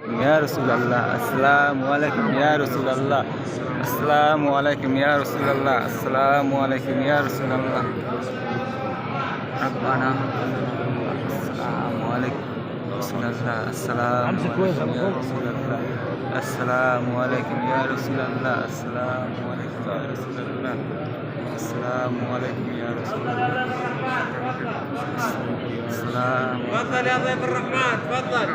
عليكم يا رسول الله. السلام عليكم يا رسول الله. السلام عليكم يا رسول الله. السلام عليكم يا رسول الله. ربنا السلام عليكم رسول الله. السلام عليكم يا رسول الله. السلام عليكم يا رسول الله. السلام عليكم يا رسول الله. السلام عليكم يا رسول الله. السلام تفضل يا ضيف الرحمن تفضل.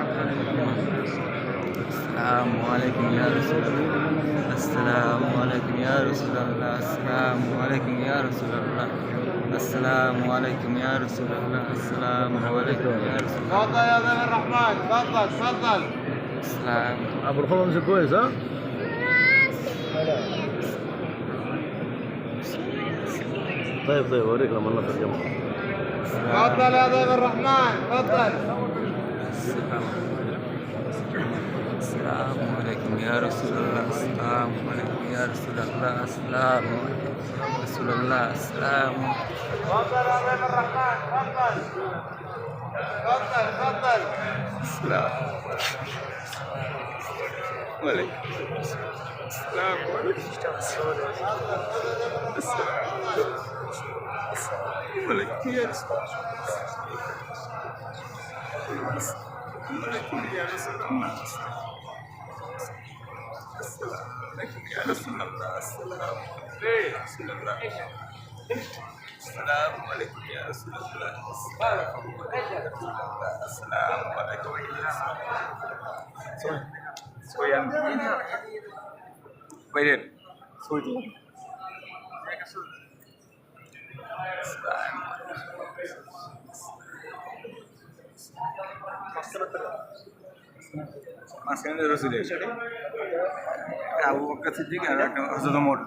السلام عليكم يا رسول الله. السلام عليكم يا رسول الله. السلام عليكم يا رسول الله. السلام عليكم يا رسول الله. السلام عليكم يا رسول الله. تفضل يا ضيف الرحمن تفضل تفضل. السلام ابو الخضر مش كويس ها؟ طيب اوريك لما نطلع الجمعة. تفضل يا ضيف الرحمن تفضل. السلام عليكم يا رسول الله. السلام عليكم يا رسول الله. السلام عليكم رسول الله. السلام تفضل يا ضيف الرحمن تفضل تفضل تفضل. السلام عليكم. السلام عليكم. السلام عليكم يا رسول الله. السلام عليكم يا رسول الله. السلام عليكم يا رسول الله. السلام رسول الله. السلام عليكم يا رسول الله. السلام عليكم يا رسول الله. Soyan Biden Soy Masih ada Rasul Abu Bakar Siddiq ada Hazrat Umar.